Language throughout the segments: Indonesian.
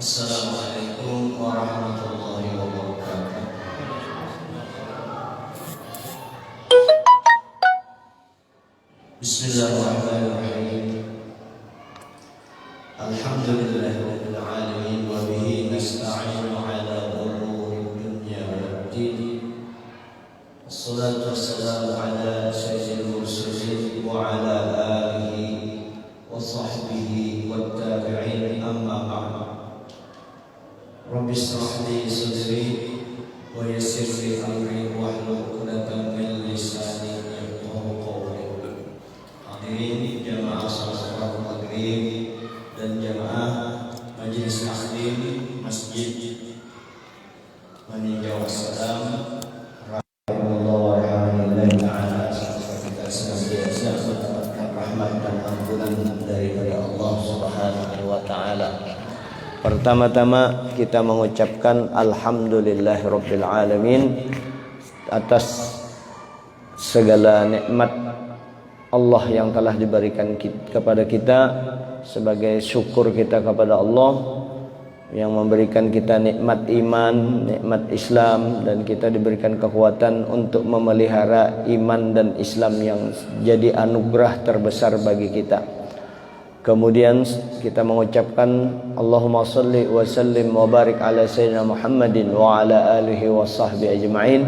Assalamualaikum warahmatullahi wabarakatuh. Bismillahirrahmanirrahim. Alhamdulillahirabbil alamin wa bihi nasta'inu ala umuri dunya waddin. Wassalatu wassalamu ala sayyidil mursalin wa ala alihi wa sahbihi wat tabi'in, amma ba'd. Rabbi shrah li sadri wa yassir li amri wahlul 'uqdatam min lisani yafqahu qawli. Hadirin jamaah salat maghrib dan jamaah majelis taklim Masjid Meninjau Assalam, rahimahullah wa rahmatullahi ta'ala. Semoga kita senantiasa mendapatkan rahmat dan ampunan daripada Allah Subhanahu wa ta'ala. Pertama-tama kita mengucapkan alhamdulillahirabbil alamin atas segala nikmat Allah yang telah diberikan kepada kita. Sebagai syukur kita kepada Allah yang memberikan kita nikmat iman, nikmat Islam, dan kita diberikan kekuatan untuk memelihara iman dan Islam yang jadi anugerah terbesar bagi kita. Kemudian kita mengucapkan Allahumma salli wa sallim wa barik ala sayyidina Muhammadin wa ala alihi wa sahbihi ajma'in.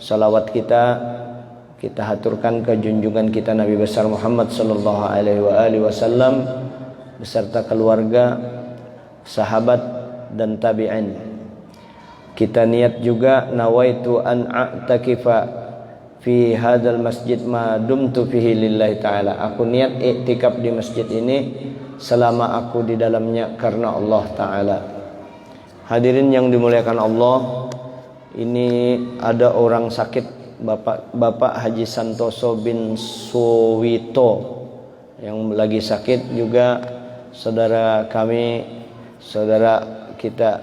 Salawat kita haturkan ke junjungan kita Nabi besar Muhammad sallallahu alaihi wasallam beserta keluarga, sahabat dan tabi'in. Kita niat juga nawaitu an a'takifa fi hadzal masjid ma dumtu fihi lillahi ta'ala. Aku niat iktikaf di masjid ini selama aku di dalamnya karena Allah Ta'ala. Hadirin yang dimuliakan Allah, ini ada orang sakit, Bapak Haji Santoso bin Suwito yang lagi sakit, juga saudara kami, saudara kita,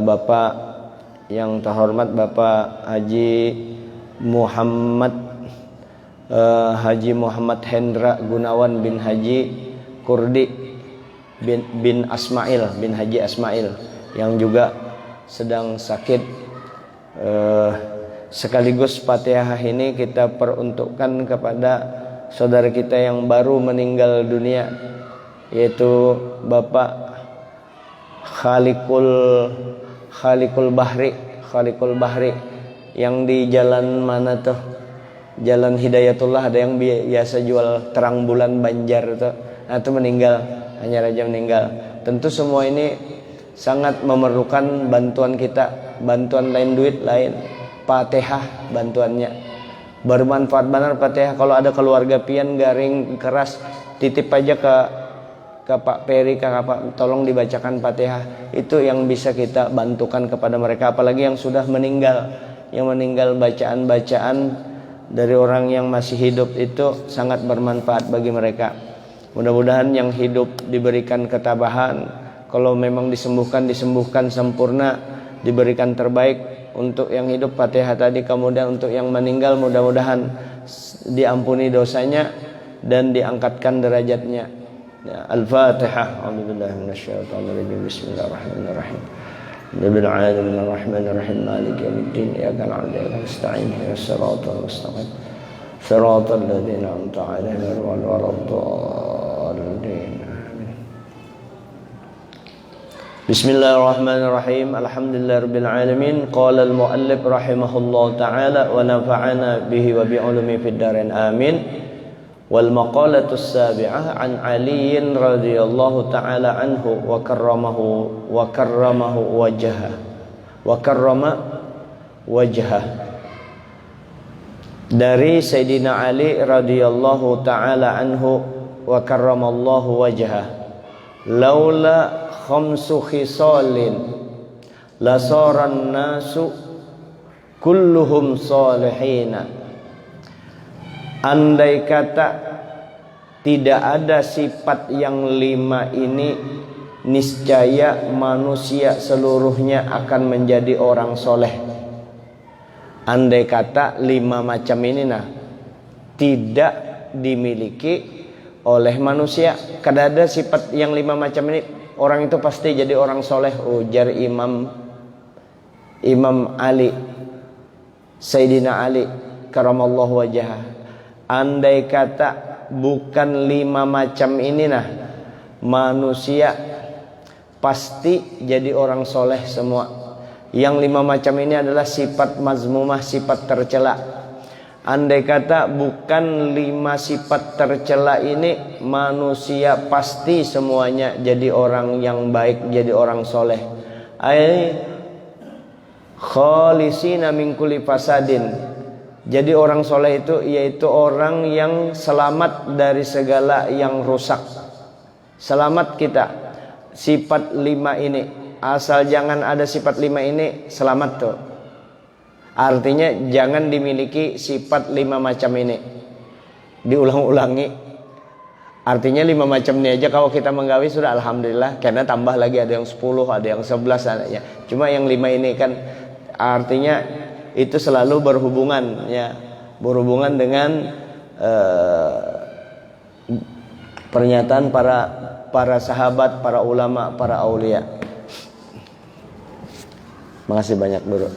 Bapak yang terhormat Bapak Haji Muhammad Hendra Gunawan bin Haji Kurdi bin Haji Asmail yang juga sedang sakit. Sekaligus Fatihah ini kita peruntukkan kepada saudara kita yang baru meninggal dunia, yaitu Bapak Khalikul Bahri yang di jalan mana tuh, Jalan Hidayatullah, ada yang biasa jual terang bulan Banjar tuh. Nah, itu meninggal, hanya raja meninggal. Tentu semua ini sangat memerlukan bantuan kita, bantuan lain duit lain, Fatihah bantuannya. Bermanfaat benar Fatihah. Kalau ada keluarga pian garing keras, titip aja ke Pak Peri, ke Pak, tolong dibacakan Fatihah. Itu yang bisa kita bantukan kepada mereka, apalagi yang sudah meninggal. Yang meninggal, bacaan-bacaan dari orang yang masih hidup itu sangat bermanfaat bagi mereka. Mudah-mudahan yang hidup diberikan ketabahan, kalau memang disembuhkan sempurna, diberikan terbaik. Untuk yang hidup Fatihah tadi, kemudian untuk yang meninggal mudah-mudahan diampuni dosanya dan diangkatkan derajatnya. Al-Fatihah. A'udzubillahi minasyaitonirrajim. Bismillahirrahmanirrahim. Rabbil alamin arrahmanirrahim maliki yaumiddin iyyaka na'budu wa iyyaka nasta'in ihdinas siratal mustaqim siratal ladzina an'amta 'alaihim ghairil waladdallin. Bismillahirrahmanirrahim. Alhamdulillahirabbil alamin. Qala al-muallif rahimahullahu ta'ala wa nafa'ana bihi wa bi 'ulumi fid dharain amin. Wal maqalatu as-sabi'ah an Ali radhiyallahu ta'ala anhu wa karramahu wajha. Dari Sayyidina Ali radhiyallahu ta'ala anhu wa karramallahu wajha. Laula khamsu khisalin lasaran nasu kulluhum salihina. Andai kata tidak ada sifat yang 5 ini, niscaya manusia seluruhnya akan menjadi orang soleh. Andai kata 5 macam ini tidak dimiliki oleh manusia, kada ada sifat yang 5 macam ini orang itu pasti jadi orang soleh. Ujar Imam Ali, Sayyidina Ali karamallahu wajhah, andai kata bukan 5 macam ini nah, manusia pasti jadi orang soleh semua. Yang 5 macam ini adalah sifat mazmumah, sifat tercela. Andai kata bukan 5 sifat tercela ini, manusia pasti semuanya jadi orang yang baik, jadi orang soleh. Ai khalisina min kulli fasadin. Jadi orang soleh itu yaitu orang yang selamat dari segala yang rusak. Selamat kita sifat 5 ini. Asal jangan ada sifat 5 ini, selamat tuh. Artinya jangan dimiliki sifat 5 macam ini. Diulang-ulangi. Artinya 5 macam ini aja kalau kita menggawi sudah alhamdulillah. Karena tambah lagi ada yang 10, ada yang 11 adanya. Cuma yang 5 ini kan artinya itu selalu berhubungan ya, berhubungan dengan pernyataan para sahabat, para ulama, para aulia. Makasih banyak Guru.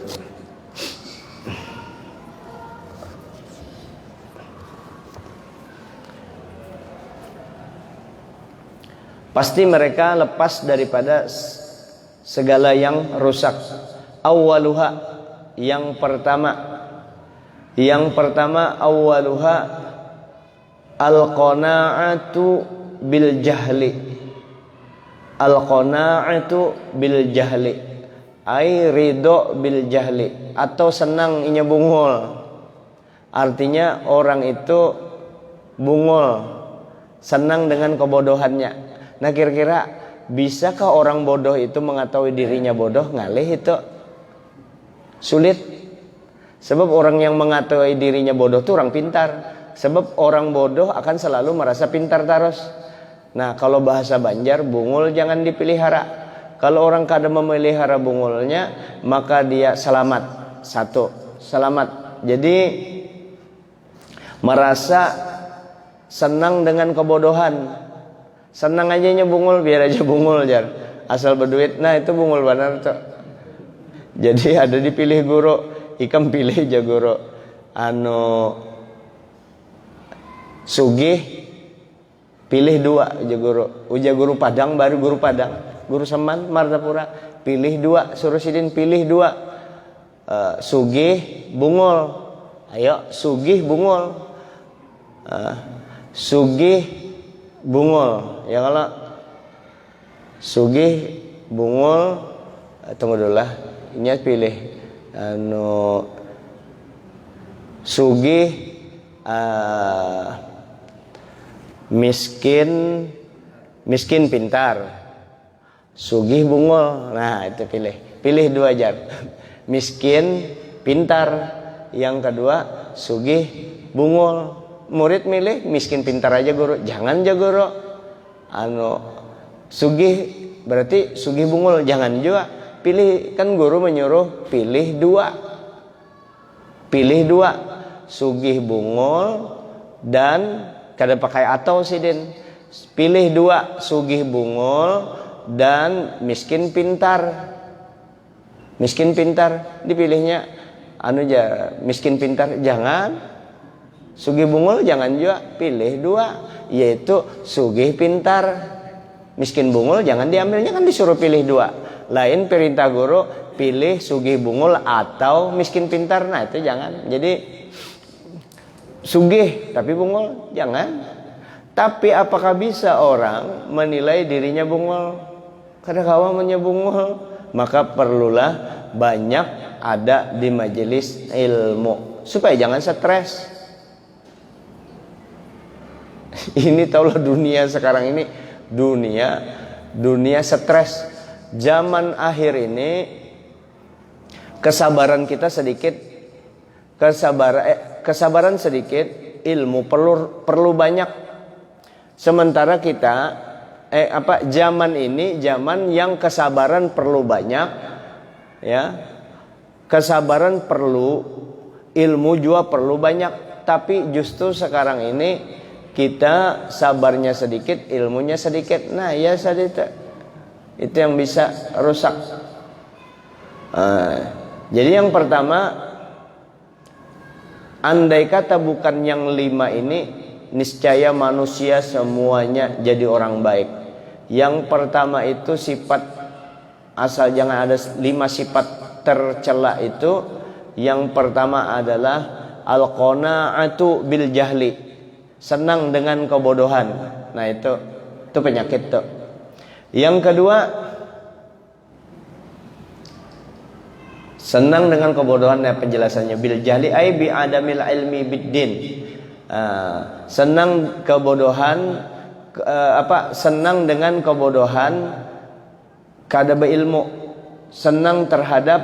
Pasti mereka lepas daripada segala yang rusak. Awwaluha, yang pertama awwaluha al-qana'atu bil jahli. Al-qana'atu bil jahli. Ai ridho bil jahli, atau senang inya bungul. Artinya orang itu bungul, senang dengan kebodohannya. Nah kira-kira bisakah orang bodoh itu mengetahui dirinya bodoh? Ngalih itu sulit. Sebab orang yang mengetahui dirinya bodoh itu orang pintar. Sebab orang bodoh akan selalu merasa pintar terus. Nah kalau bahasa Banjar, bungul jangan dipelihara. Kalau orang kada memelihara bungulnya, maka dia selamat. Satu, selamat. Jadi merasa senang dengan kebodohan. Senang aja nya bungul, biar aja bungul jar. Asal berduit, nah itu bungul benar tuh. Jadi ada dipilih guru, ikam pilih aja guru. Sugih pilih 2 aja guru. Uja guru Padang baru guru Padang. Guru Seman Martapura pilih 2, suruh sidin pilih 2. Sugih bungul. Ayo sugih bungul. Sugih bungul. Ya kalau sugih bungul, tunggu dulu lah. Ini pilih sugih miskin pintar. Sugih bungul. Nah itu pilih 2 jar. Miskin pintar. Yang kedua sugih bungul. Murid milih miskin pintar aja guru. Jangan aja guru sugih berarti sugih bungul. Jangan juga. Pilih, kan guru menyuruh pilih 2. Pilih 2. Sugih bungul dan kada pakai atau sidin. Pilih 2, sugih bungul dan miskin pintar. Miskin pintar dipilihnya miskin pintar. Jangan sugih bungul, jangan juga. Pilih 2, yaitu sugih pintar. Miskin bungul jangan diambilnya, kan disuruh pilih 2. Lain perintah guru pilih sugih bungul atau miskin pintar. Nah itu jangan. Jadi sugih tapi bungul jangan. Tapi apakah bisa orang menilai dirinya bungul? Kadang kawannya bungul, maka perlulah banyak ada di majelis ilmu supaya jangan stres. Ini taulah dunia sekarang ini, dunia stres. Zaman akhir ini kesabaran kita sedikit, kesabaran sedikit, ilmu perlu banyak. Sementara kita zaman ini zaman yang kesabaran perlu banyak, ya. Kesabaran perlu, ilmu juga perlu banyak. Tapi justru sekarang ini kita sabarnya sedikit, ilmunya sedikit. Nah, ya sedikit. itu yang bisa rusak. Jadi yang pertama, andai kata bukan yang 5 ini, niscaya manusia semuanya jadi orang baik. Yang pertama itu sifat, asal jangan ada 5 sifat tercela itu. Yang pertama adalah al-qanaatu bil jahli, senang dengan kebodohan. Nah itu penyakit tuh. Yang kedua, senang dengan kebodohan. Ya, penjelasannya bil jahli ay bi adamil ilmi biddin. Senang kebodohan, senang dengan kebodohan kada beilmu, senang terhadap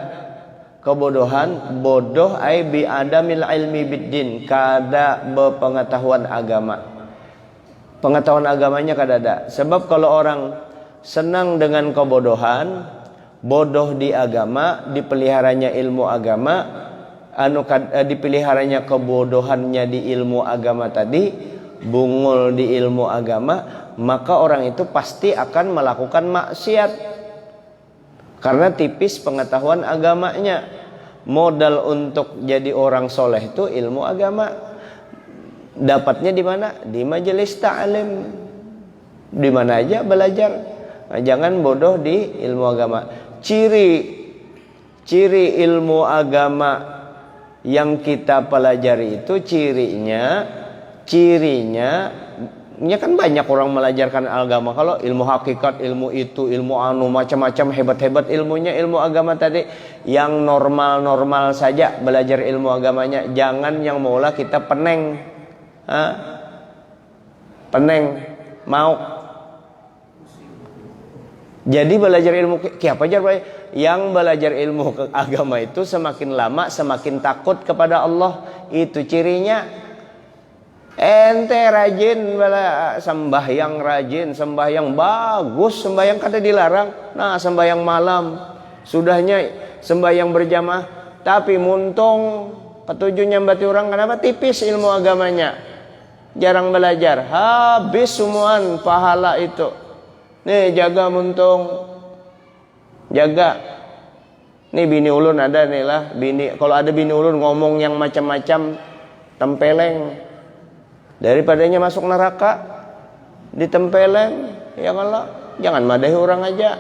kebodohan. Bodoh ay bi adamil ilmi biddin, kada berpengetahuan agama. Pengetahuan agamanya kada ada. Sebab kalau orang senang dengan kebodohan, bodoh di agama, dipeliharanya ilmu agama, dipeliharanya kebodohannya di ilmu agama tadi, bungul di ilmu agama, maka orang itu pasti akan melakukan maksiat karena tipis pengetahuan agamanya. Modal untuk jadi orang soleh itu ilmu agama. Dapatnya di mana? Di majelis ta'lim. Di mana aja belajar. Nah, jangan bodoh di ilmu agama. Ciri ilmu agama yang kita pelajari itu cirinya kan banyak orang mengajarkan agama. Kalau ilmu hakikat, ilmu itu, ilmu macam-macam hebat-hebat ilmunya, ilmu agama tadi yang normal-normal saja belajar ilmu agamanya. Jangan yang mula kita peneng mau. Jadi belajar ilmu apa aja, yang belajar ilmu agama itu semakin lama semakin takut kepada Allah. Itu cirinya. Ente rajin sembahyang, sembahyang bagus, sembahyang kada dilarang. Nah, sembahyang malam sudahnya sembahyang berjamaah, tapi muntung ketujuh nyambati orang. Kenapa? Tipis ilmu agamanya, jarang belajar, habis semuaan pahala itu. Nih jaga muntung, jaga. Nih bini ulun ada nih lah, kalau ada bini ulun ngomong yang macam-macam, tempeleng. Daripadanya masuk neraka ditempeleng, ya Allah, jangan madahi orang aja.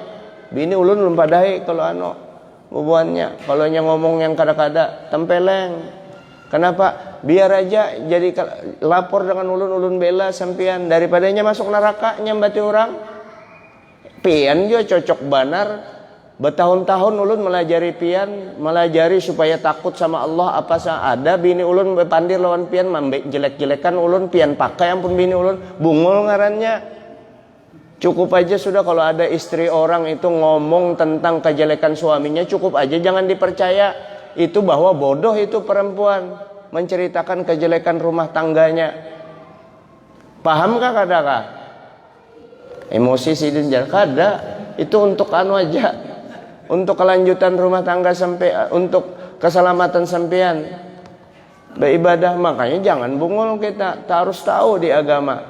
Bini ulun belum padahi kalau bubuannya. Kalau nya ngomong yang kada-kada, tempeleng. Kenapa? Biar aja jadi lapor dengan ulun bela sampian. Daripadanya masuk neraka nyambati orang. Pian juga cocok banar. Bertahun-tahun ulun melajari supaya takut sama Allah. Apa ada bini ulun pandir lawan pian, mambek jelek-jelekan ulun, pian pakai ampun bini ulun, bungul ngarannya. Cukup aja sudah kalau ada istri orang itu ngomong tentang kejelekan suaminya, cukup aja, jangan dipercaya. Itu bahwa bodoh itu perempuan menceritakan kejelekan rumah tangganya. Pahamkah kadakah? Emosi sidin kada. Itu untuk aja. Untuk kelanjutan rumah tangga sampai untuk keselamatan sampean beribadah. Makanya jangan bungul, kita harus tahu di agama.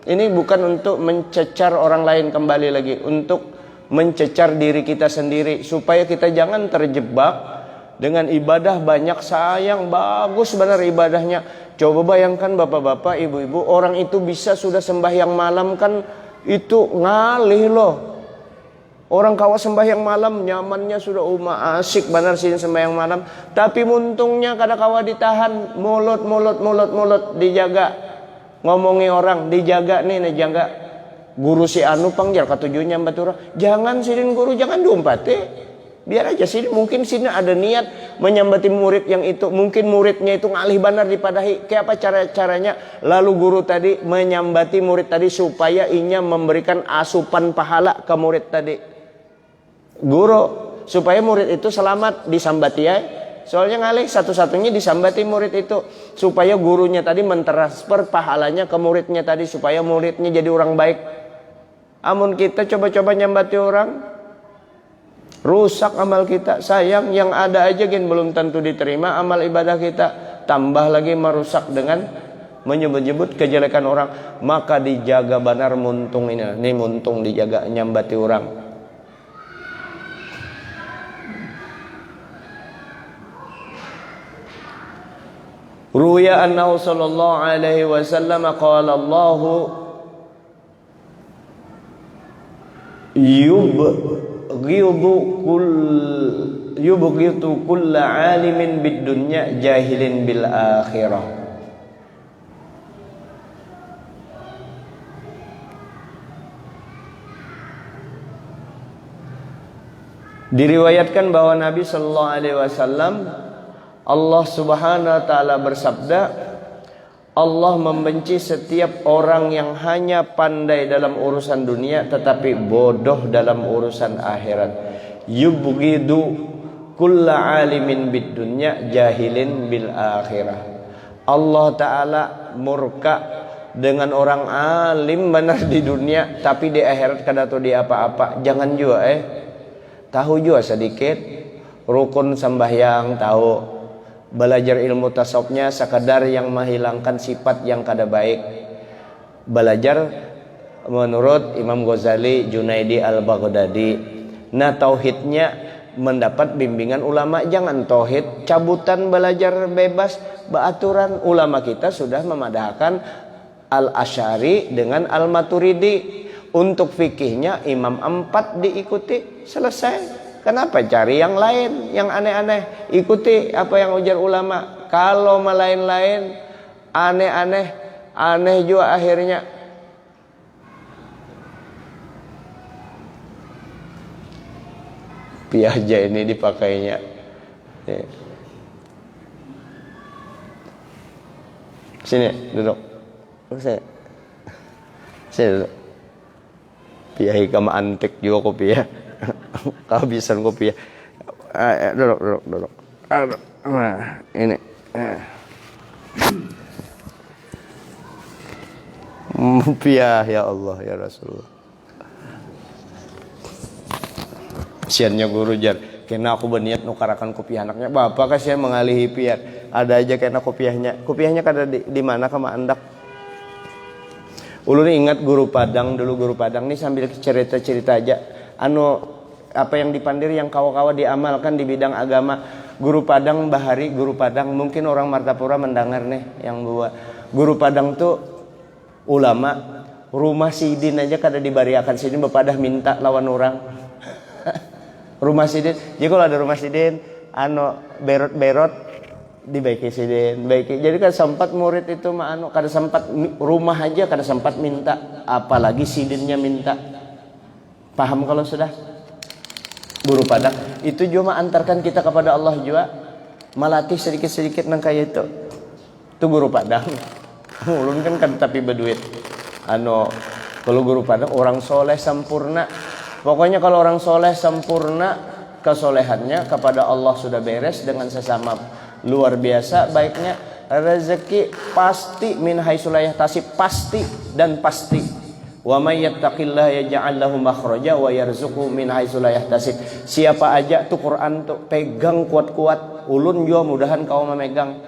Ini bukan untuk mencecar orang lain, kembali lagi untuk mencecar diri kita sendiri supaya kita jangan terjebak dengan ibadah banyak sayang, bagus benar ibadahnya. Coba bayangkan bapak-bapak, ibu-ibu, orang itu bisa sudah sembahyang malam kan itu ngalih loh. Orang kawa sembahyang malam nyamannya sudah asik benar sih sembahyang malam, tapi muntungnya kada kawa ditahan, mulut dijaga, ngomongi orang dijaga nih jaga. Guru si anu panggil katujuhnya batura, jangan sidin guru, jangan diumpati, biar aja sini. Mungkin sini ada niat menyambati murid yang itu, mungkin muridnya itu ngalih benar dipadahi. Kayak apa caranya? Lalu guru tadi menyambati murid tadi supaya inya memberikan asupan pahala ke murid tadi. Guru supaya murid itu selamat disambati ya. Soalnya ngalih satu-satunya disambati murid itu supaya gurunya tadi mentransfer pahalanya ke muridnya tadi supaya muridnya jadi orang baik. Amun kita coba-coba nyambati orang, rusak amal kita. Sayang, yang ada aja belum tentu diterima amal ibadah kita. Tambah lagi merusak dengan menyebut-nyebut kejelekan orang. Maka dijaga benar muntung ini. Ini muntung dijaga nyambati orang. Ruya annahu sallallahu alaihi wasallam qala Allahu yubghidu kulla alimin bid dunya jahilin bil akhirah. Diriwayatkan bahwa Nabi sallallahu alaihi wasallam, Allah Subhanahu wa taala bersabda, Allah membenci setiap orang yang hanya pandai dalam urusan dunia tetapi bodoh dalam urusan akhirat. Yubghidu kulla alimin bid dunya jahilin bil akhirah. Allah taala murka dengan orang alim benar di dunia tapi di akhirat kada tahu di apa-apa. Jangan juga tahu juga sedikit rukun sembahyang, tahu belajar ilmu tasawufnya sekadar yang menghilangkan sifat yang kada baik. Belajar menurut Imam Ghazali, Junaidi Al-Baghdadi. Nah, tauhidnya mendapat bimbingan ulama. Jangan tauhid cabutan belajar bebas, beraturan. Ulama kita sudah memadahkan Al-Asy'ari dengan Al-Maturidi. Untuk fikihnya Imam 4 diikuti, selesai. Kenapa cari yang lain, yang aneh-aneh? Ikuti apa yang ujar ulama. Kalau lain-lain, aneh-aneh, aneh juga akhirnya. Piaja ini dipakainya. Sini duduk. Sini duduk. Piahi kama antik juga kopi ya. Kehabisan kopi ya. Duduk. Nah, ini. Piah ya Allah ya Rasulullah. Siannya guru jar. Kena aku berniat nukarakan kopi anaknya. Bapak kasih mengalihi piah. Ada aja kena kopiahnya. Kopiahnya kada di mana kama andak. Ulun ingat guru Padang dulu, guru Padang nih sambil cerita-cerita aja. Apa yang dipandir yang kawa-kawa diamalkan di bidang agama. Guru Padang Bahari, guru Padang mungkin orang Martapura mendengar nih yang buat. Guru Padang tuh ulama, rumah sidin aja kada dibariakan sidin bepadah minta lawan orang. Rumah sidin. Jadi kalau ada rumah sidin, berot-berot dibaiki sidin, baiki. Jadi kan sempat murid itu kada sempat rumah aja kada sempat minta, apalagi sidinnya minta. Paham kalau sudah? Guru Padang itu cuma antarkan kita kepada Allah juga, melatih sedikit-sedikit nang kayak itu. Itu guru Padang. Ulun kan tapi berduit. Kalau guru Padang orang soleh sempurna. Pokoknya kalau orang soleh sempurna, kesolehannya kepada Allah sudah beres dengan sesama luar biasa baiknya. Rezeki pasti min haitsu la yahtasib, pasti dan pasti. Wa may yattaqillaha yaj'al lahu makhraja wa yarzuqhu min haitsu la yahtasib. Siapa aja tuh Quran tuh pegang kuat-kuat. Ulun juga mudahan kau memegang.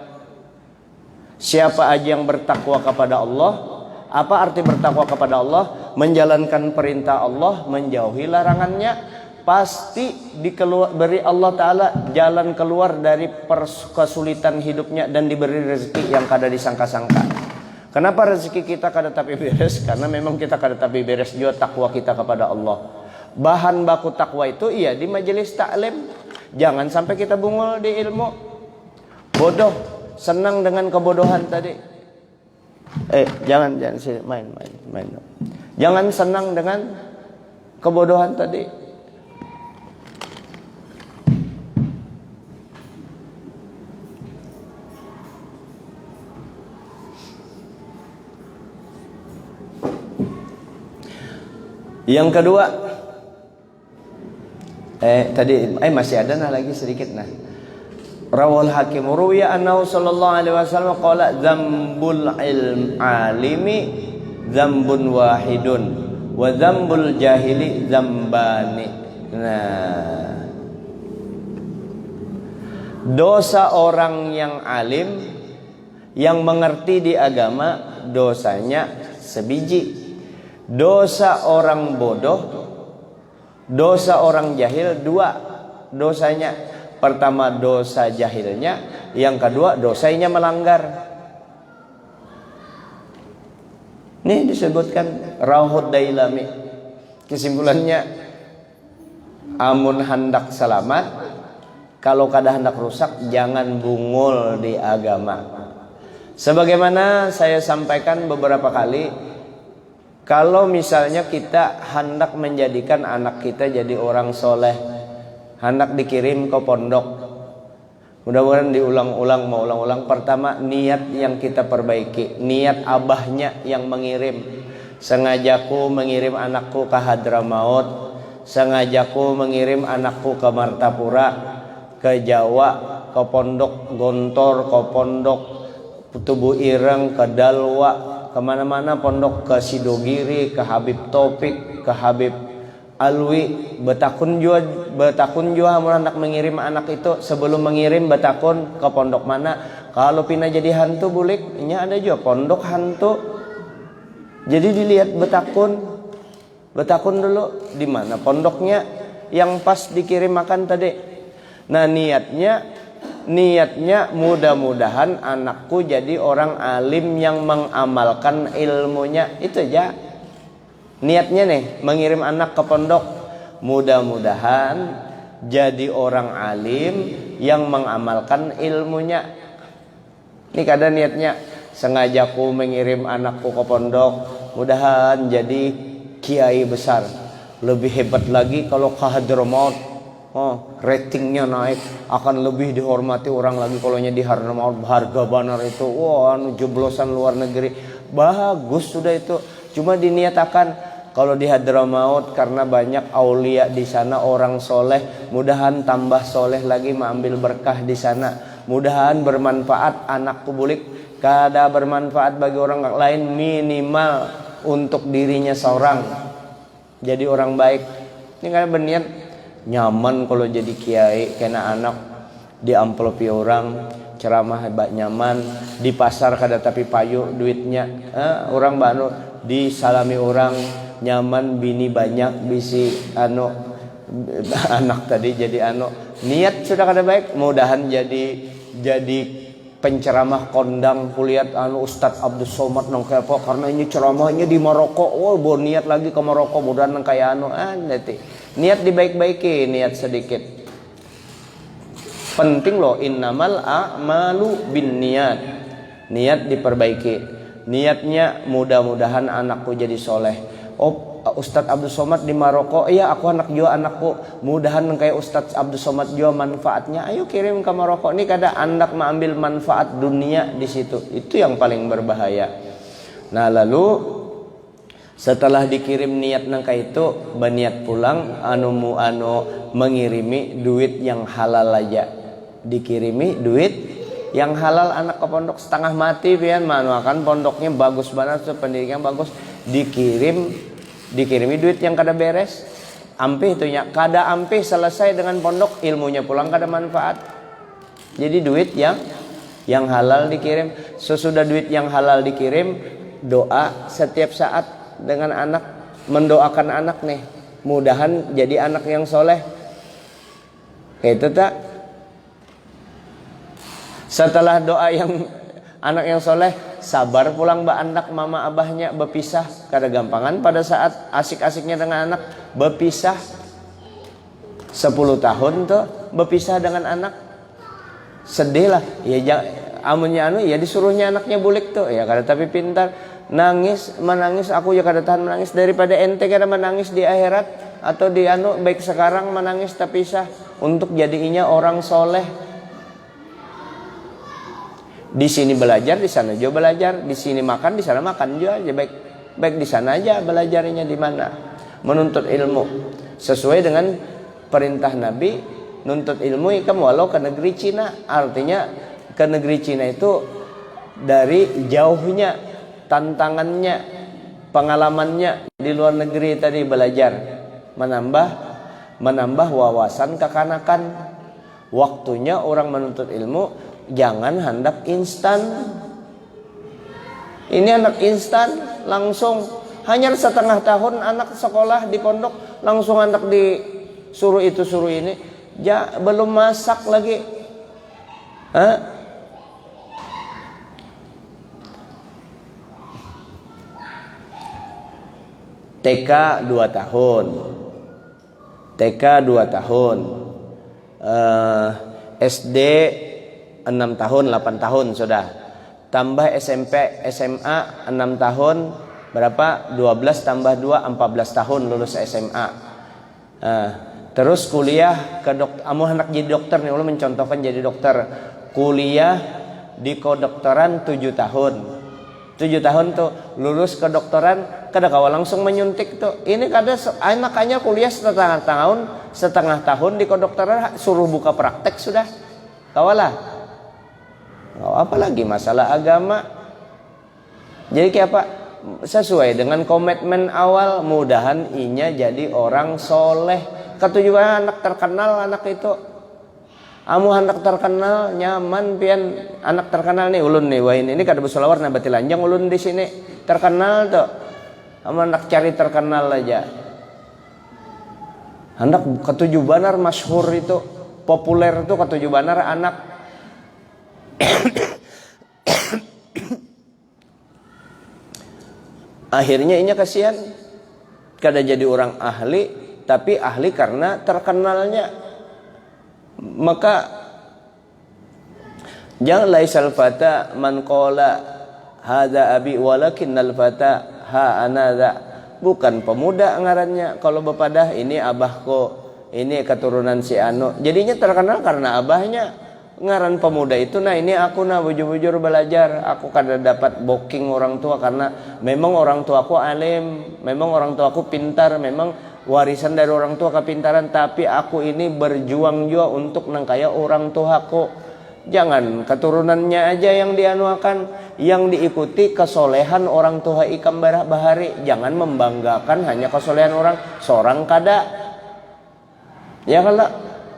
Siapa aja yang bertakwa kepada Allah. Apa arti bertakwa kepada Allah? Menjalankan perintah Allah, menjauhi larangannya. Pasti beri Allah Ta'ala jalan keluar dari kesulitan hidupnya dan diberi rezeki yang kada disangka-sangka. Kenapa rezeki kita kada tapi beres? Karena memang kita kada tapi beres juga takwa kita kepada Allah. Bahan baku takwa itu di majelis taklim. Jangan sampai kita bungul di ilmu. Bodoh, senang dengan kebodohan tadi. Jangan sini main. Jangan senang dengan kebodohan tadi. Yang kedua, tadi masih ada lagi sedikit Rawal Hakim ruwiya annahu sallallahu alaihi wasallam qala dzambul alimi dzambun wahidun wa dzambul jahili dzambani. Nah, dosa orang yang alim yang mengerti di agama dosanya sebiji. Dosa orang bodoh, dosa orang jahil dua dosanya. Pertama dosa jahilnya, Yang kedua, dosanya melanggar. Ini disebutkan Rauhud Dailami. Kesimpulannya, amun hendak selamat, kalau kada hendak rusak, jangan bungul di agama. Sebagaimana saya sampaikan beberapa kali, kalau misalnya kita hendak menjadikan anak kita jadi orang soleh, hendak dikirim ke pondok, mudah-mudahan diulang-ulang, mau ulang-ulang. Pertama, niat yang kita perbaiki, niat abahnya yang mengirim. Sengajaku mengirim anakku ke Hadramaut, sengajaku mengirim anakku ke Martapura, ke Jawa, ke pondok Gontor, ke pondok Tubuh Ireng, ke Dalwa, kemana-mana pondok, ke Sidogiri, ke Habib Taufik, ke Habib Alwi. Betakun jua hendak mengirim anak itu, sebelum mengirim betakun ke pondok mana. Kalau pina jadi hantu bulik, ini ada juga pondok hantu. Jadi dilihat betakun dulu di mana pondoknya yang pas dikirim makan tadi. Nah, niatnya mudah-mudahan anakku jadi orang alim yang mengamalkan ilmunya. Itu aja niatnya nih, mengirim anak ke pondok, mudah-mudahan jadi orang alim yang mengamalkan ilmunya. Ini kadang niatnya, sengajaku mengirim anakku ke pondok, mudahan jadi kiai besar. Lebih hebat lagi kalau ke Hadramaut, ratingnya naik, akan lebih dihormati orang lagi. Kalau di Hadramaut harga banar itu, wah, jeblosan luar negeri, bagus sudah itu. Cuma diniatakan kalau di Hadramaut karena banyak aulia di sana, orang soleh, mudahan tambah soleh lagi, mengambil berkah di sana. Mudahan bermanfaat anakku bulik, kada bermanfaat bagi orang lain, minimal untuk dirinya seorang jadi orang baik. Ini kan berniat nyaman kalau jadi kiai, kena anak diamplopi orang, ceramah hebat nyaman, di pasar kada tapi payu duitnya, orang banu disalami orang nyaman, bini banyak, bisi anak tadi jadi niat sudah kada baik. Mudahan jadi penceramah kondang kulihat Ustadz Abdul Somad nang kayak apa, karena ini ceramahnya di Maroko. Bo niat lagi ke Maroko, mudahan nang kayak nanti niat dibaik-baiki, niat sedikit penting loh. Innamal a'malu binniyat, niat diperbaiki. Niatnya mudah-mudahan anakku jadi soleh. Ustadz Abdul Somad di Maroko, iya aku anak jua anakku, mudahan kayak Ustadz Abdul Somad jua manfaatnya. Ayo kirim ke Maroko. Ini kada anak mengambil manfaat dunia di situ, itu yang paling berbahaya. Nah, lalu setelah dikirim niat nangka itu, berniat pulang mengirimi duit yang halal aja. Dikirimi duit yang halal anak ke pondok setengah mati pian manuakan pondoknya bagus banget, pendidikan bagus, dikirimi duit yang kada beres, ampih itunya, kada ampih selesai dengan pondok, ilmunya pulang kada manfaat. Jadi duit yang halal dikirim. Sesudah duit yang halal dikirim, doa setiap saat dengan anak, mendoakan anak nih, mudahan jadi anak yang soleh. Itu tak. Setelah doa yang anak yang soleh, sabar pulang anak mama abahnya berpisah. Kada gampangan pada saat asik-asiknya dengan anak berpisah. 10 tahun tuh berpisah dengan anak, sedih lah. Ya amunnya ya disuruhnya anaknya bulik tuh, ya kada tapi pintar. Menangis aku ya kada tahan menangis, daripada ente kada menangis di akhirat atau di baik sekarang menangis terpisah untuk jadinya orang soleh. Di sini belajar, di sana juga belajar, di sini makan, di sana makan juga aja, baik di sana aja belajarnya, di mana menuntut ilmu sesuai dengan perintah Nabi. Nuntut ilmu ikan walau ke negeri Cina, artinya ke negeri Cina itu dari jauhnya, tantangannya, pengalamannya di luar negeri tadi belajar, menambah wawasan kekanakan. Waktunya orang menuntut ilmu jangan hendak instan. Ini anak instan langsung, hanya setengah tahun anak sekolah di pondok langsung anak disuruh itu suruh ini, belum masak lagi, TK 2 tahun. TK 2 tahun. SD 6 tahun, 8 tahun sudah. Tambah SMP, SMA 6 tahun, berapa? 12 tambah 2, 14 tahun lulus SMA. Terus kuliah ke amu hendak jadi dokter nih, ulun mencontohkan jadi dokter. Kuliah di kedokteran 7 tahun. 7 tahun tuh lulus kedokteran, kada kawa langsung menyuntik tuh. Ini kada anaknya kuliah setengah tahun di kedokteran, suruh buka praktek sudah. Kawalah. Apalagi masalah agama. Jadi kayak apa? Sesuai dengan komitmen awal, mudahan inya jadi orang soleh. Ketujuan anak terkenal anak itu. Amu anak terkenal nyaman pian anak terkenal nih ulun nih wah ini kada bersolawar nabati lanjang ulun di sini terkenal tuh. Amu anak cari terkenal aja. Anak ketujuh banar masyhur itu populer tuh ketujuh banar anak. Akhirnya inya kasihan kada jadi orang ahli, tapi ahli karena terkenalnya. Maka jangan laisal fata man qala hadza abi walakinnal fata ha anadha. Bukan pemuda ngarannya kalau bepadah ini abahku, ini keturunan si anu. Jadinya terkenal karena abahnya. Ngaran pemuda itu nah ini aku nah bujur-bujur belajar, aku kada dapat booking orang tua karena memang orang tuaku alim, memang orang tuaku pintar, memang warisan dari orang tua kepintaran, tapi aku ini berjuang juga untuk nangkaya orang tuaku. Jangan keturunannya aja yang dianuakan, yang diikuti kesolehan orang tua ikam bahari. Jangan membanggakan hanya kesolehan orang seorang kada. Ya kalau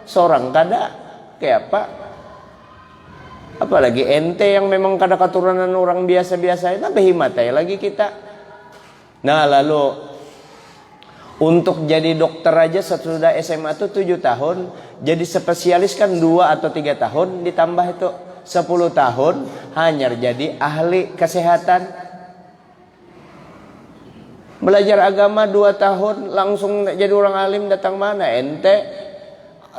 seorang kada kayak apa? Apalagi ente yang memang kada keturunan orang biasa-biasa itu behimatai lagi kita. Nah lalu untuk jadi dokter aja sesudah SMA itu 7 tahun, jadi spesialis kan 2 atau 3 tahun, ditambah itu 10 tahun hanya jadi ahli kesehatan. Belajar agama 2 tahun langsung jadi orang alim datang mana ente?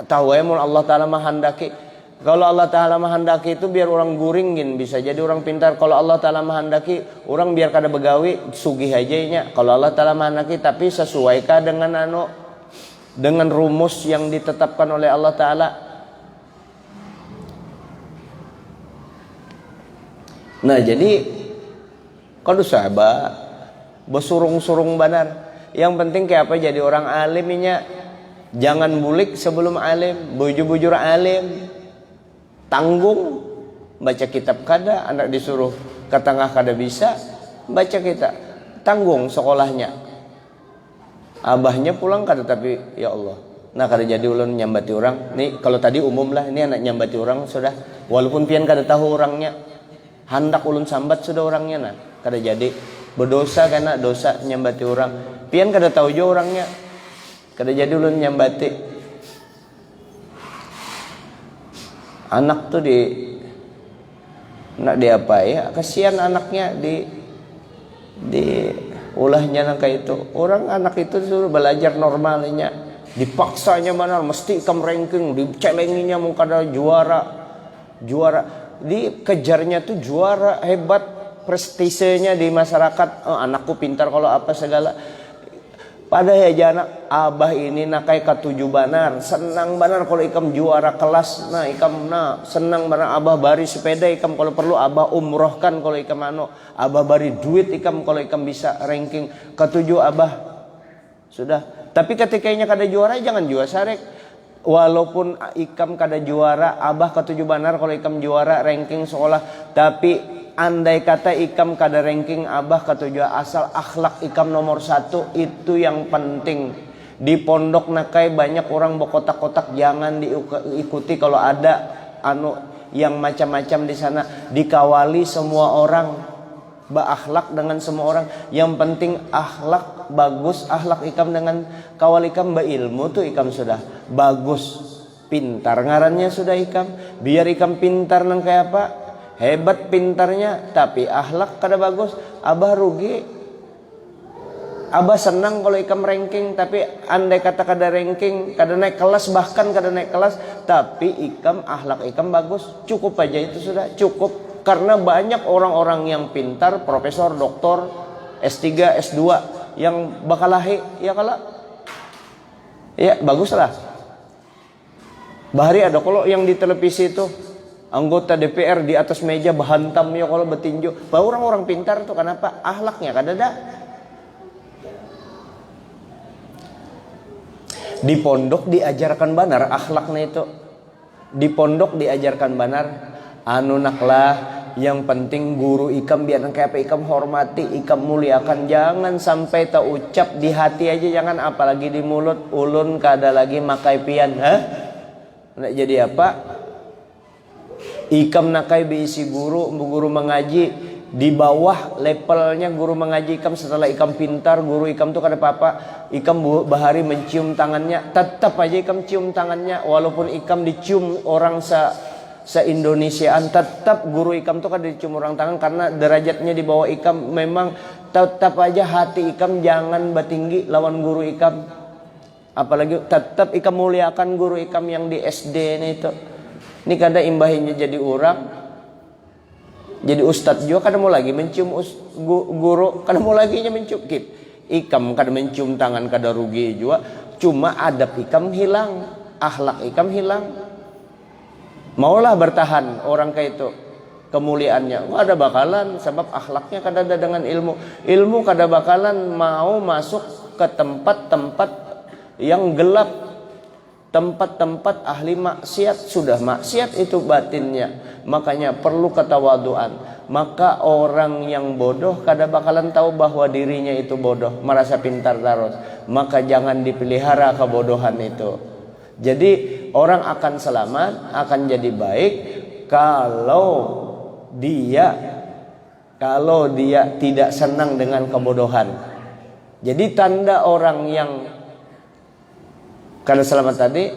Tahu ya Allah Ta'ala menghendaki. Kalau Allah Ta'ala menghendaki itu biar orang guringin bisa jadi orang pintar. Kalau Allah Ta'ala menghendaki orang biar kada begawi sugih aja nya. Kalau Allah Ta'ala menghendaki tapi sesuaikah dengan rumus yang ditetapkan oleh Allah Ta'ala. Nah jadi kalau sahabat besurung-surung banar. Yang penting kayak apa jadi orang alimnya. Jangan bulik sebelum alim, bujur-bujur alim. Tanggung baca kitab kada, anak disuruh ke tengah kada bisa baca kita, tanggung sekolahnya. Abahnya pulang kada tapi ya Allah. Nah kada jadi ulun nyambati orang. Nih kalau tadi umum lah, ini anak nyambati orang sudah. Walaupun pian kada tahu orangnya, hendak ulun sambat sudah orangnya nah. Kada jadi berdosa karena dosa nyambati orang. Pian kada tahu jo orangnya, kada jadi ulun nyambati. Anak tuh nak diapa ya? Kasihan anaknya di ulahnya nang kayak itu. Orang anak itu suruh belajar normalnya, dipaksanya mana mesti ikam ranking, dicelenginya mau kada juara, dikejarnya tuh juara hebat, prestisenya di masyarakat. Oh, anakku pintar kalau apa segala. Pada ya anak abah ini nakai ketujuh banar, senang banar kalau ikam juara kelas. Nah ikam senang banar abah bari sepeda ikam kalau perlu abah umrohkan kalau ikam abah bari duit ikam kalau ikam bisa ranking ketujuh abah sudah. Tapi ketikanya kada juara jangan jua sarek. Walaupun ikam kada juara abah ketujuh banar kalau ikam juara ranking sekolah, tapi andai kata ikam kada ranking abah ketujuh asal akhlak ikam nomor 1 itu yang penting. Di pondok nakai banyak orang berkotak-kotak, jangan diikuti kalau ada yang macam-macam di sana. Dikawali semua orang, berakhlak dengan semua orang. Yang penting akhlak bagus, akhlak ikam dengan kawal ikam beilmu tuh ikam sudah bagus, pintar ngarannya sudah ikam. Biar ikam pintar nang kayak apa? Hebat pintarnya tapi akhlak kada bagus, abah rugi. Abah senang kalau ikam ranking, tapi andai kata kada ranking, kada naik kelas, bahkan kada naik kelas, tapi ikam akhlak ikam bagus, cukup aja itu sudah cukup. Karena banyak orang-orang yang pintar, profesor, doktor, S3, S2 yang bakalahi, ya kalau ya baguslah. Bahari ada kalau yang di televisi itu anggota DPR di atas meja bahantam ya kalau betinju. Bahwa orang-orang pintar itu kenapa? Akhlaknya kada ada. Di pondok diajarkan benar akhlaknya itu. Di pondok diajarkan benar. Anu naklah, yang penting guru ikam biar kayak apa ikam hormati, ikam muliakan. Jangan sampai tak ucap di hati aja, jangan apalagi di mulut. Ulun kada lagi makai pian, nak jadi apa? Ikam nakai beisi guru mengaji. Di bawah levelnya guru mengaji ikam, setelah ikam pintar, guru ikam tuh kada apa-apa, ikam bahari mencium tangannya, tetap aja ikam cium tangannya, walaupun ikam dicium orang se-Indonesiaan, tetap guru ikam tuh kada dicium orang tangan, karena derajatnya di bawah ikam. Memang tetap aja hati ikam jangan batinggi lawan guru ikam, apalagi tetap ikam muliakan guru ikam yang di SD ini itu. Ini kada imbahinya jadi orang. Jadi ustadz juga kada mau lagi mencium guru, kada mau lagi mencium kip. Ikam kada mencium tangan kada rugi juga. Cuma adab ikam hilang, akhlak ikam hilang. Maulah bertahan orang kayak itu kemuliaannya. Kada bakalan sebab akhlaknya kada ada dengan ilmu. Ilmu kada bakalan mau masuk ke tempat-tempat yang gelap, tempat-tempat ahli maksiat. Sudah maksiat itu batinnya. Makanya perlu ketawaduan. Maka orang yang bodoh kada bakalan tahu bahwa dirinya itu bodoh, merasa pintar terus. Maka jangan dipelihara kebodohan itu. Jadi orang akan selamat, akan jadi baik kalau dia tidak senang dengan kebodohan. Jadi tanda orang yang kada selamat tadi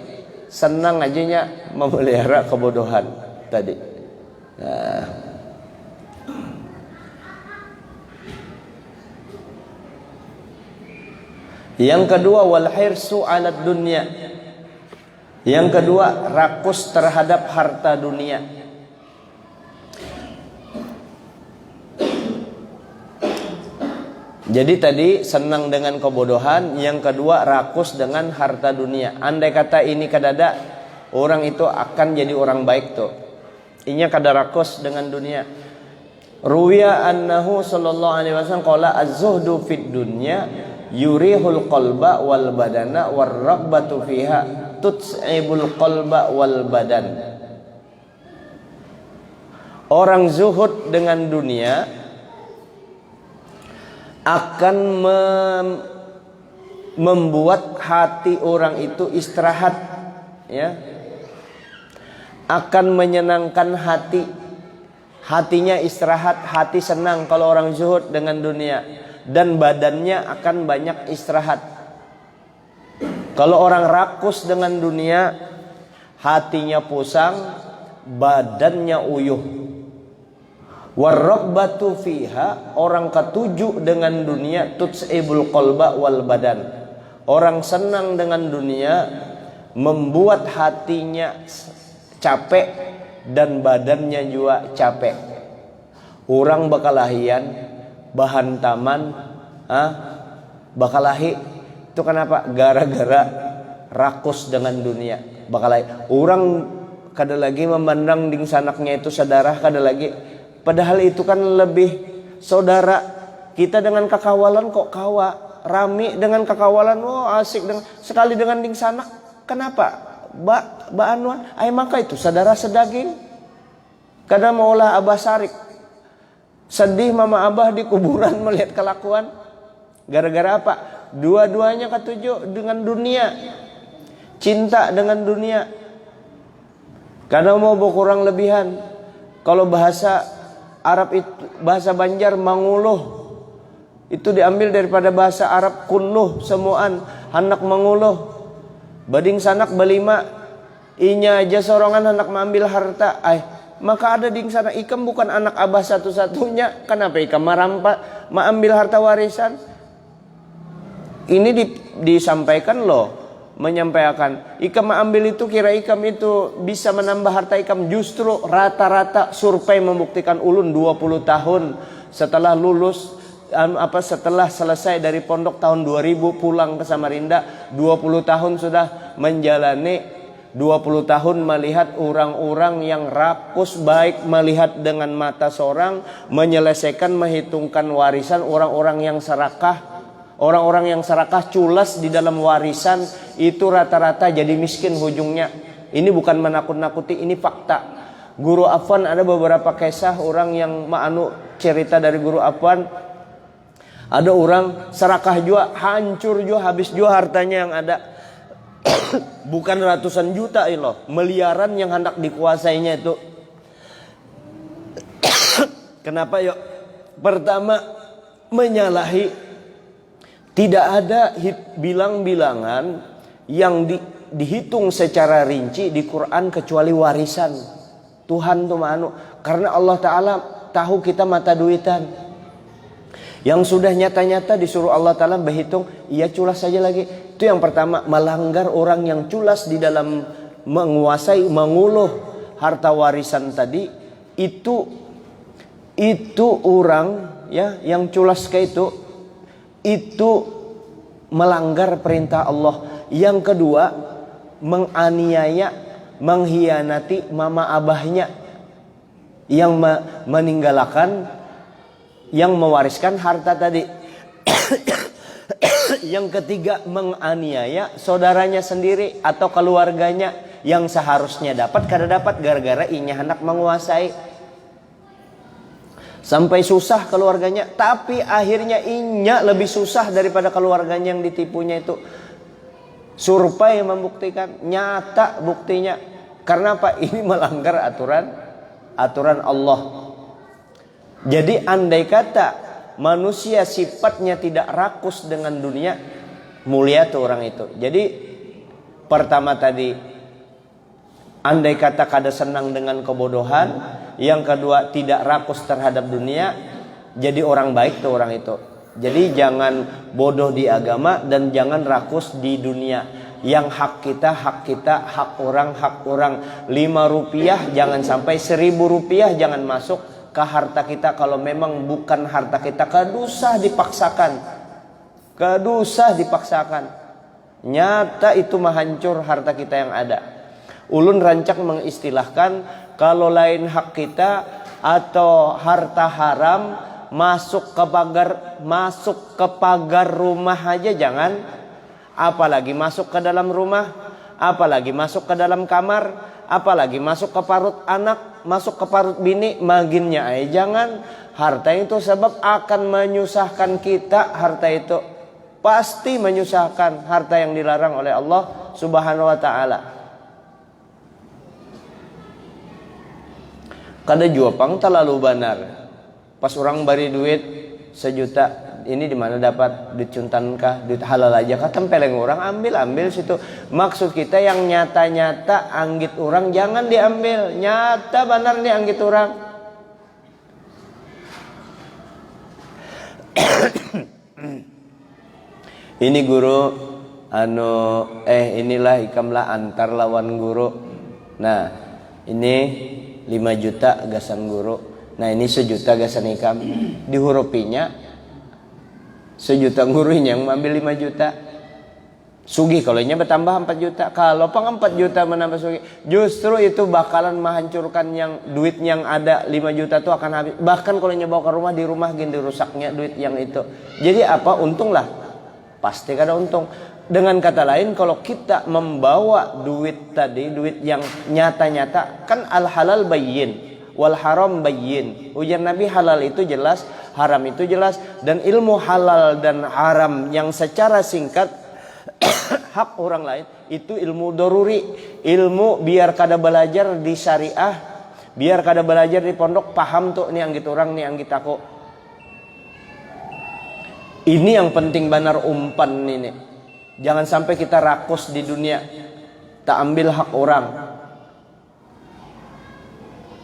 senang ajanya memelihara kebodohan tadi. Nah. Yang kedua wal hirsu 'alad dunya. Yang kedua rakus terhadap harta dunia. Jadi tadi senang dengan kebodohan, yang kedua rakus dengan harta dunia. Andai kata ini kadada, orang itu akan jadi orang baik tuh. Inya kada rakus dengan dunia. Ruwiya annahu sallallahu alaihi wasallam qala az-zuhdu fid dunya yurihul qalba wal badana war raghbatu fiha tuts'ibul qalba wal badan. Orang zuhud dengan dunia akan membuat hati orang itu istirahat, ya. Akan menyenangkan hati. Hatinya istirahat, hati senang kalau orang zuhud dengan dunia. Dan badannya akan banyak istirahat. Kalau orang rakus dengan dunia, hatinya pusang, badannya uyuh. Warraghbatu fiha, orang ketujuh dengan dunia, tuts'ibul qalba wal badan. Orang senang dengan dunia membuat hatinya capek dan badannya juga capek. Orang bakalahian bahan taman, bakalahi itu kenapa? Gara-gara rakus dengan dunia. Bakalahi. Orang kada lagi memandang ding sanaknya itu saudara, kada lagi. Padahal itu kan lebih saudara. Kita dengan kakawalan kok kawa, rami dengan kakawalan, asik dengan sekali dengan ding sanak. Kenapa? Ba anuan, ay maka itu saudara sedaging. Kada maulah abah sarik. Sedih mama abah di kuburan melihat kelakuan. Gara-gara apa? Dua-duanya ketujuh dengan dunia. Cinta dengan dunia. Karena mau berkurang lebihan. Kalau bahasa Arab itu, bahasa Banjar manguluh, itu diambil daripada bahasa Arab kulluh, semuaan, hendak manguluh. Bading sanak belima, inya aja sorongan hendak mengambil harta. Maka ada ding sana ikam bukan anak abah satu-satunya. Kenapa ikam merampas, mengambil harta warisan? Ini disampaikan loh, menyampaikan ikam ambil itu, kira ikam itu bisa menambah harta ikam. Justru rata-rata survei membuktikan ulun 20 tahun setelah lulus, setelah selesai dari pondok tahun 2000 pulang ke Samarinda, 20 tahun sudah menjalani, 20 tahun melihat orang-orang yang rakus, baik melihat dengan mata seorang, menyelesaikan, menghitungkan warisan, orang-orang yang serakah. Orang-orang yang serakah, culas di dalam warisan, itu rata-rata jadi miskin ujungnya. Ini bukan menakut-nakuti, ini fakta. Guru Afwan ada beberapa kisah orang yang cerita dari Guru Afwan. Ada orang serakah juga, hancur juga, habis juga hartanya yang ada. Bukan ratusan juta loh, miliaran yang hendak dikuasainya itu. Kenapa yuk? Pertama, menyalahi. Tidak ada bilang-bilangan yang dihitung secara rinci di Quran kecuali warisan. Tuhan tuh karena Allah Ta'ala tahu kita mata duitan. Yang sudah nyata-nyata disuruh Allah Ta'ala berhitung, ia culas saja lagi. Itu yang pertama, melanggar orang yang culas di dalam menguasai, menguluh harta warisan tadi. Itu orang ya yang culas kayak itu melanggar perintah Allah. Yang kedua, menganiaya, mengkhianati mama abahnya yang meninggalkan, yang mewariskan harta tadi. Yang ketiga, menganiaya saudaranya sendiri atau keluarganya yang seharusnya dapat kada dapat gara-gara inya hendak menguasai. Sampai susah keluarganya, tapi akhirnya inya lebih susah daripada keluarganya yang ditipunya itu. Survei membuktikan, nyata buktinya. Karena apa? Ini melanggar aturan Allah. Jadi andai kata manusia sifatnya tidak rakus dengan dunia, mulia tuh orang itu. Jadi pertama tadi, andai kata kada senang dengan kebodohan. Yang kedua, tidak rakus terhadap dunia, jadi orang baik tuh orang itu. Jadi jangan bodoh di agama dan jangan rakus di dunia. Yang hak kita, hak orang. 5 rupiah jangan sampai 1000 rupiah jangan masuk ke harta kita. Kalau memang bukan harta kita, kedusah dipaksakan. Nyata itu menghancur harta kita yang ada. Ulun rancak mengistilahkan, kalau lain hak kita atau harta haram masuk ke pagar rumah aja jangan, apalagi masuk ke dalam rumah, apalagi masuk ke dalam kamar, apalagi masuk ke parut anak, masuk ke parut bini, maginnya aja jangan. Harta itu sebab akan menyusahkan kita. Harta itu pasti menyusahkan, harta yang dilarang oleh Allah Subhanahu wa Ta'ala. Kada juapang terlalu benar. Pas orang bari duit 1 juta, ini di mana dapat? Duit cuntan kah? Duit halal aja kah? Tempeleng orang, ambil situ. Maksud kita yang nyata-nyata anggit orang jangan diambil. Nyata benar nih anggit orang. Ini guru inilah ikamlah antar lawan guru. Nah, ini 5 juta gasan guru. Nah ini 1 juta gasan ikam. Dihurupinya 1 juta gurunya yang mengambil 5 juta. Sugih kalau nya bertambah 4 juta. Kalau 4 juta menambah sugih, justru itu bakalan menghancurkan yang duit yang ada 5 juta itu akan habis. Bahkan kalau nya bawa ke rumah, di rumah gini rusaknya duit yang itu. Jadi apa? Untung lah. Pasti kada untung. Dengan kata lain, kalau kita membawa duit tadi, duit yang nyata-nyata, kan al halal bayyin wal haram bayyin. Ujar Nabi, halal itu jelas, haram itu jelas. Dan ilmu halal dan haram yang secara singkat hak orang lain, itu ilmu doruri. Ilmu biar kada belajar di syariah, biar kada belajar di pondok, paham tuh nih anggit orang, nih anggit aku. Ini yang penting benar umpan ini. Jangan sampai kita rakus di dunia, tak ambil hak orang.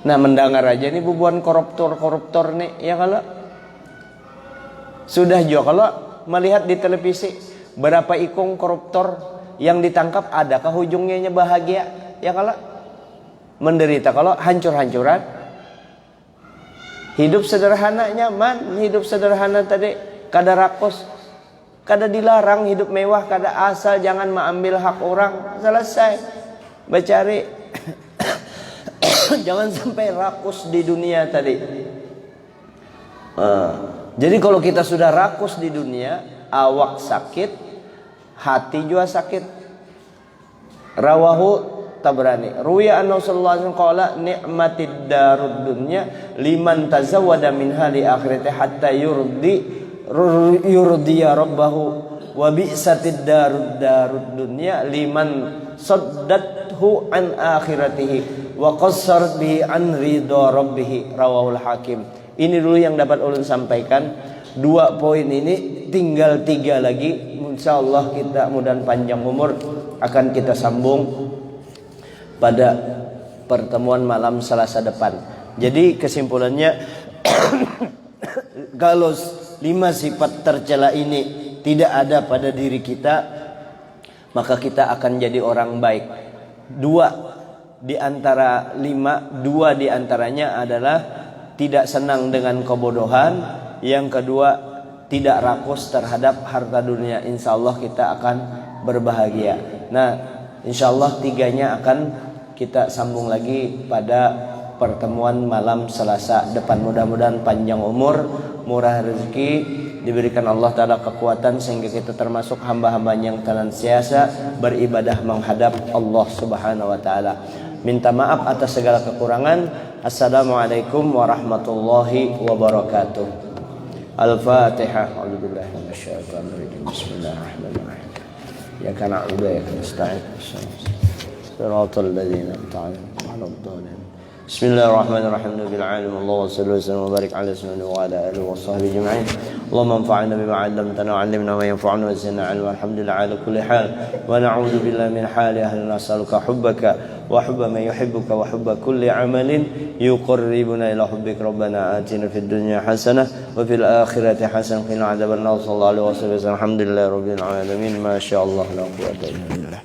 Nah mendengar aja nih bubuan koruptor nih, ya kalau sudah juga kalau melihat di televisi berapa ikung koruptor yang ditangkap, adakah ujungnya bahagia? Ya kalau menderita, kalau hancur-hancuran. Hidup sederhana nyaman, hidup sederhana tadi kada rakus, kada dilarang hidup mewah, kada asal jangan mengambil hak orang, selesai. Bercari jangan sampai rakus di dunia tadi. Jadi kalau kita sudah rakus di dunia, awak sakit, hati juga sakit. Rawahu Tabrani. Ruya anna sallallahu alaihi wasallam qala ni'matid darud dunya liman tazawwada minha li akhirati hatta yurdiya rabbahu wa bi'satid darud dunya liman saddathu an akhiratihi wa qassarat bihi an ridha rabbih. Rawahul Hakim. Ini dulu yang dapat ulun sampaikan. 2 poin ini, tinggal 3 lagi. Insyaallah kita mudah panjang umur akan kita sambung pada pertemuan malam Selasa depan. Jadi kesimpulannya kalau 5 sifat tercela ini tidak ada pada diri kita, maka kita akan jadi orang baik. 2 di antara 5, 2 di antaranya adalah tidak senang dengan kebodohan. Yang kedua, tidak rakus terhadap harta dunia. Insya Allah kita akan berbahagia. Nah, insya Allah 3-nya akan kita sambung lagi pada pertemuan malam Selasa depan. Mudah-mudahan panjang umur, murah rezeki, diberikan Allah Ta'ala kekuatan sehingga kita termasuk hamba-hambanya yang senantiasa beribadah menghadap Allah Subhanahu Wa Ta'ala. Minta maaf atas segala kekurangan. Assalamualaikum warahmatullahi wabarakatuh. Al-Fatihah. A'udzubillahi minasyaitonir rajim. Bismillahirrahmanirrahim. Ya kana na'budu wa iyyaka nasta'in. Shiratal ladzina an'amta 'alaihim. Bismillahirrahmanirrahim. Bil 'alamin. Allahu sallallahu alaihi wa barik ala sayyidina wa ala alihi wa sahbihi ajma'in. Allahumma anfa'na bima 'allamtana wa 'allimna ma yanfa'una wa zidna 'ilman. Alhamdulillah ala kulli hal. Wa na'udzu billahi min hali ahli nas'aluka hubbaka wa hubba man yuhibbuka wa hubba kulli 'amalin yuqarribuna ila hubbik. Rabbana atina fid dunya hasanah wa fil akhirati hasanah wa qina 'adzabannar. Sallallahu alaihi wasallam. Alhamdulillahirabbil alamin. Masyaallah la quwwata illa billah.